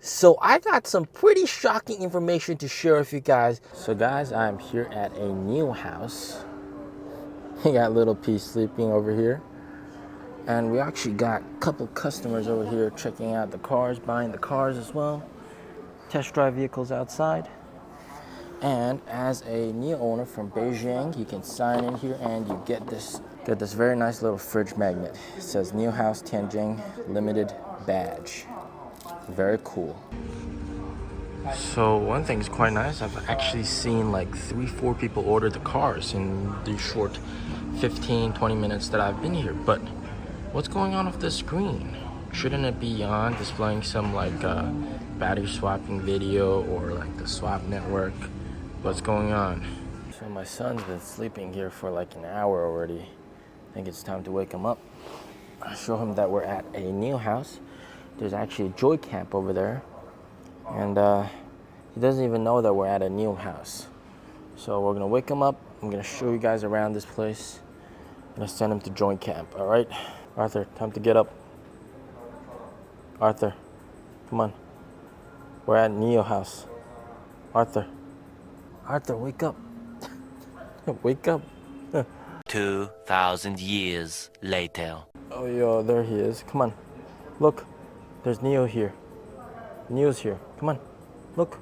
So I got some pretty shocking information to share with you guys. So guys, I'm here at a NIO house. We got little P sleeping over here. And we actually got a couple customers over here checking out the cars, buying the cars as well. Test drive vehicles outside. And as a NIO owner from Beijing, you can sign in here and you get this very nice little fridge magnet. It says NIO House Tianjin Limited Badge. Very cool. So one thing is quite nice. I've actually seen like 3-4 people order the cars in the short 15-20 minutes that I've been here. But what's going on with the screen? Shouldn't it be on displaying some like battery swapping video or like the swap network? What's going on? So my son's been sleeping here for like an hour already. I think it's time to wake him up. I'll show him that we're at a NIO house. There's actually a Joy Camp over there. And he doesn't even know that we're at a NIO house. So we're gonna wake him up. I'm gonna show you guys around this place. I'm gonna send him to Joy Camp, all right? Arthur, time to get up. Arthur, come on. We're at NIO house. Arthur, wake up. Wake up. 2,000 years later. Oh, yo, there he is. Come on. Look, there's NIO here. NIO's here. Come on. Look.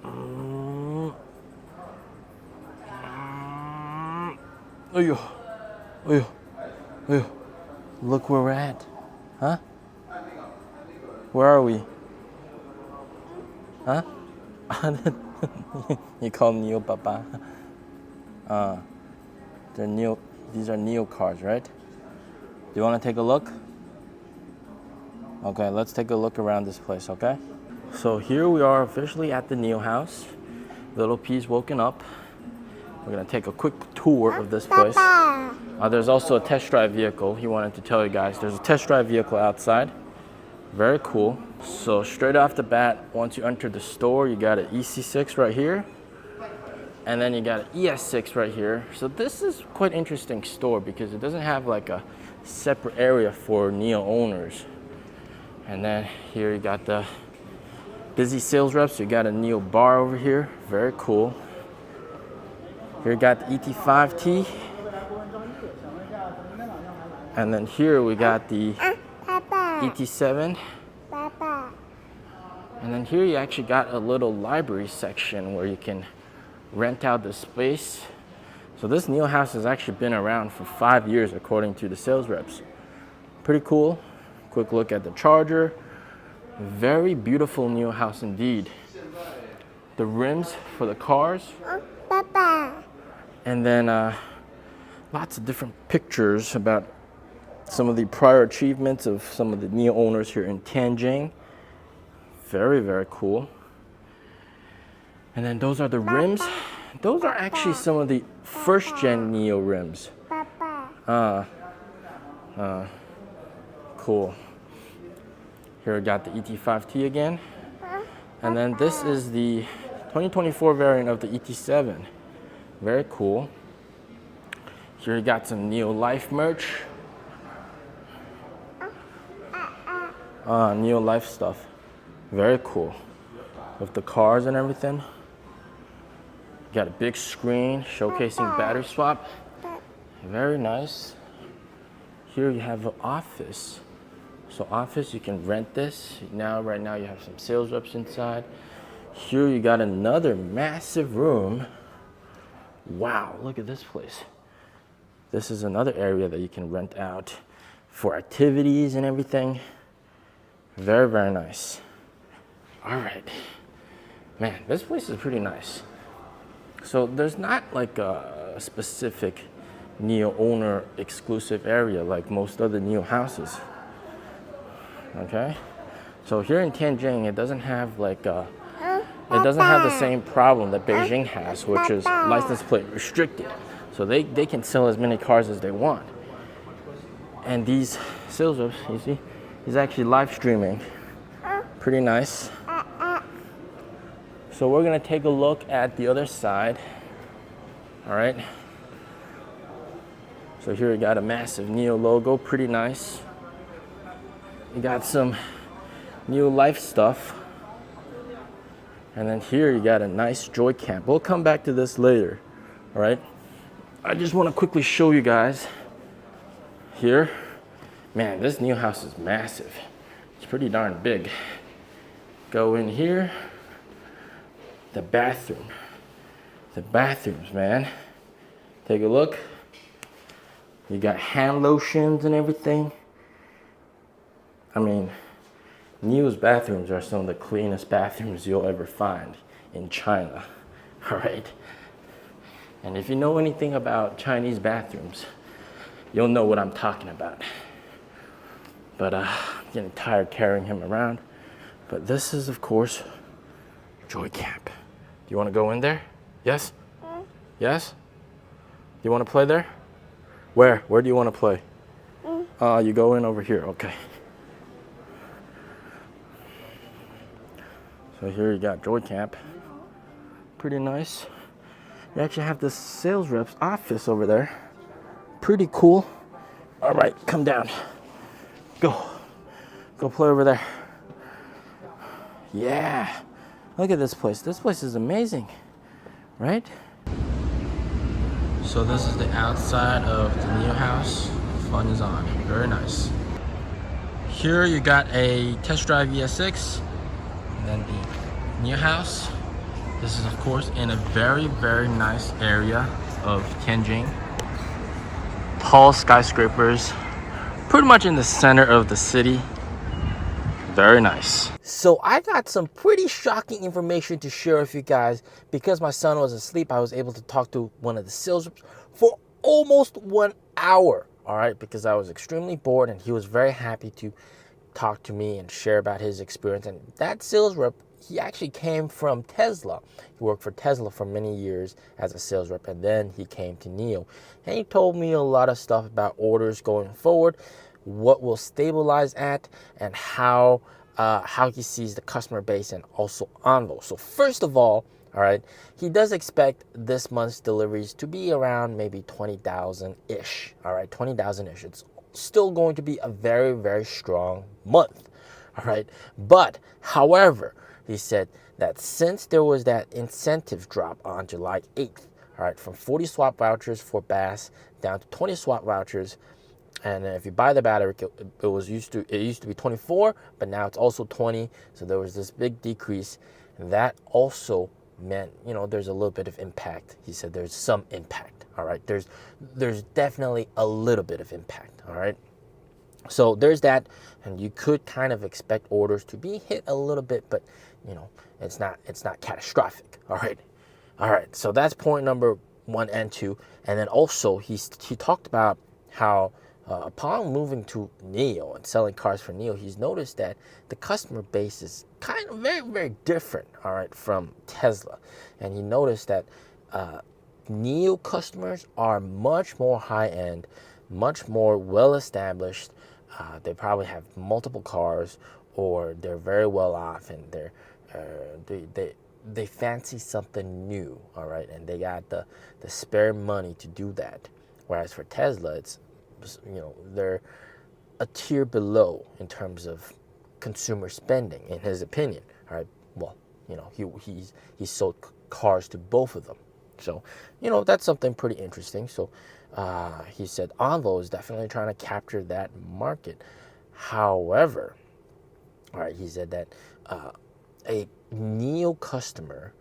Oh, yo. Oh, yo. Oh, yo. Look where we're at. Huh? Where are we? Huh? You call him NIO Papa. They're NIO. These are NIO cars, right? Do you want to take a look? Okay, let's take a look around this place, okay? So here we are officially at the NIO house. Little P's woken up. We're gonna take a quick tour of this place. There's also a test drive vehicle. He wanted to tell you guys. There's a test drive vehicle outside. Very cool. So straight off the bat, once you enter the store, you got an EC6 right here. And then you got an ES6 right here. So this is quite interesting store because it doesn't have like a separate area for NIO owners. And then here you got the busy sales reps. You got a NIO bar over here. Very cool. Here you got the ET5T. And then here we got the ET7. And then here you actually got a little library section where you can rent out the space. So this NIO house has actually been around for 5 years according to the sales reps. Pretty cool. Quick look at the charger. Very beautiful NIO house indeed. The rims for the cars. And then lots of different pictures about some of the prior achievements of some of the NIO owners here in Tianjin. Very, very cool. And then those are the rims. Those are actually some of the first gen NIO rims. Cool. Here we got the ET5T again. And then this is the 2024 variant of the ET7. Very cool. Here you got some NIO Life merch. NIO Life stuff. Very cool. With the cars and everything. Got a big screen showcasing battery swap. Very nice. Here you have an office. So office, you can rent this. Right now you have some sales reps inside. Here you got another massive room. Wow, look at this place. This is another area that you can rent out for activities and everything. Very, very nice. All right. Man, this place is pretty nice. So there's not like a specific NIO owner exclusive area like most other NIO houses. Okay? So here in Tianjin, it doesn't have like it doesn't have the same problem that Beijing has, which is license plate restricted. So they can sell as many cars as they want. And these sales reps, you see, he's actually live streaming. Pretty nice. So we're gonna take a look at the other side. All right. So here we got a massive NIO logo, pretty nice. We got some NIO Life stuff. And then here you got a nice joy camp. We'll come back to this later, all right? I just want to quickly show you guys here. Man, this NIO house is massive. It's pretty darn big. Go in here. The bathroom. The bathrooms, man. Take a look. You got hand lotions and everything. I mean, NIO's bathrooms are some of the cleanest bathrooms you'll ever find in China, all right? And if you know anything about Chinese bathrooms, you'll know what I'm talking about. But I'm getting tired carrying him around. But this is, of course, Joy Camp. Do you want to go in there? Yes? Yes? You want to play there? Where? Where do you want to play? You go in over here, okay. So here you got Joy Camp. Pretty nice. You actually have the sales rep's office over there. Pretty cool. All right, come down. Go. Go play over there. Yeah. Look at this place. This place is amazing, right? So this is the outside of the NIO house. Fun is on. Very nice. Here you got a test drive ES6, and then the NIO house. This is of course in a very, very nice area of Tianjin. Tall skyscrapers, pretty much in the center of the city. Very nice. So I got some pretty shocking information to share with you guys. Because my son was asleep, I was able to talk to one of the sales reps for almost 1 hour. All right, because I was extremely bored and he was very happy to talk to me and share about his experience. And that sales rep, he actually came from Tesla. He worked for Tesla for many years as a sales rep, and then he came to NIO. And he told me a lot of stuff about orders going forward, what will stabilize at, and how he sees the customer base and also Envo. So first of all right, he does expect this month's deliveries to be around maybe 20,000-ish. All right, 20,000-ish. It's still going to be a very, very strong month. All right, but however, he said that since there was that incentive drop on July 8th, all right, from 40 swap vouchers for BAS down to 20 swap vouchers. And if you buy the battery, it used to be 24, but now it's also 20. So there was this big decrease. That also meant, there's a little bit of impact. He said there's some impact. All right, there's definitely a little bit of impact. All right, so there's that, and you could kind of expect orders to be hit a little bit, but it's not catastrophic. All right. So that's point number 1 and 2, and then also he talked about how. Upon moving to NIO and selling cars for NIO, he's noticed that the customer base is kind of very, very different, all right, from Tesla. And he noticed that NIO customers are much more high-end, much more well-established. They probably have multiple cars, or they're very well off, and they fancy something new, all right, and they got the spare money to do that. Whereas for Tesla, it's they're a tier below in terms of consumer spending, in his opinion. All right, well, he sold cars to both of them, so that's something pretty interesting. So he said Envo is definitely trying to capture that market. However, all right, he said that a NIO customer,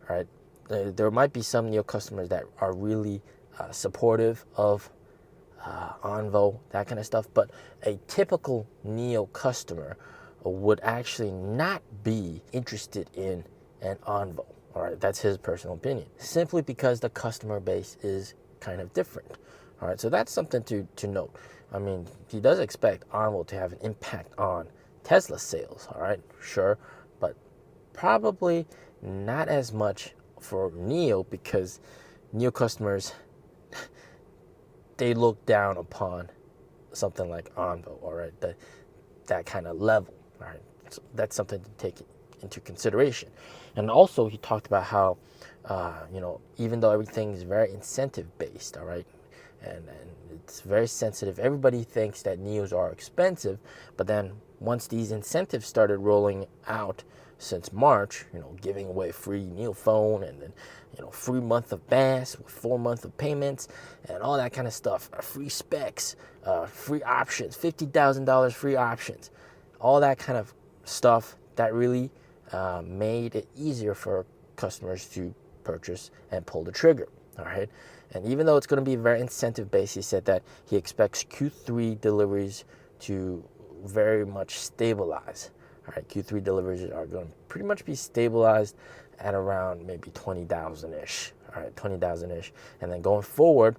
all right, there might be some NIO customers that are really supportive of Envo, that kind of stuff, but a typical NIO customer would actually not be interested in an Envo. All right, that's his personal opinion, simply because the customer base is kind of different. All right, so that's something to note. I mean, he does expect Envo to have an impact on Tesla sales. All right, sure, but probably not as much for NIO, because NIO customers, they look down upon something like Envo, all right, that kind of level, all right. So that's something to take into consideration. And also, he talked about how, even though everything is very incentive based, all right, and it's very sensitive. Everybody thinks that NIOs are expensive, but then once these incentives started rolling out, since March, giving away free NIO phone and then, free month of BAS with 4 months of payments and all that kind of stuff, free specs, free options, $50,000 free options, all that kind of stuff that really made it easier for customers to purchase and pull the trigger. All right. And even though it's going to be very incentive based, he said that he expects Q3 deliveries to very much stabilize. All right. Q3 deliveries are going to pretty much be stabilized at around maybe 20,000-ish. All right. 20,000-ish. And then going forward,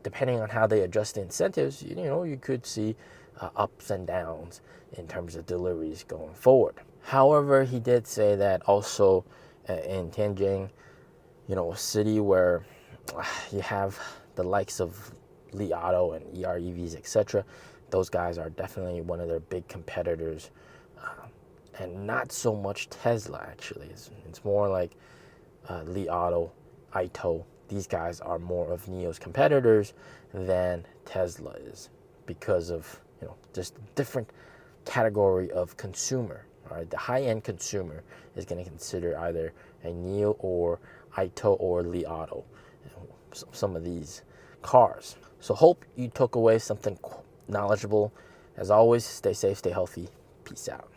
depending on how they adjust the incentives, you could see ups and downs in terms of deliveries going forward. However, he did say that also in Tianjin, a city where you have the likes of Li Auto and EREVs, etc. Those guys are definitely one of their big competitors, and not so much Tesla. Actually, it's more like Li Auto, Ito. These guys are more of NIO's competitors than Tesla is because of just different category of consumer. All right, the high-end consumer is going to consider either a NIO or Ito or Li Auto, some of these cars. So hope you took away something knowledgeable. As always, stay safe, stay healthy. Peace out.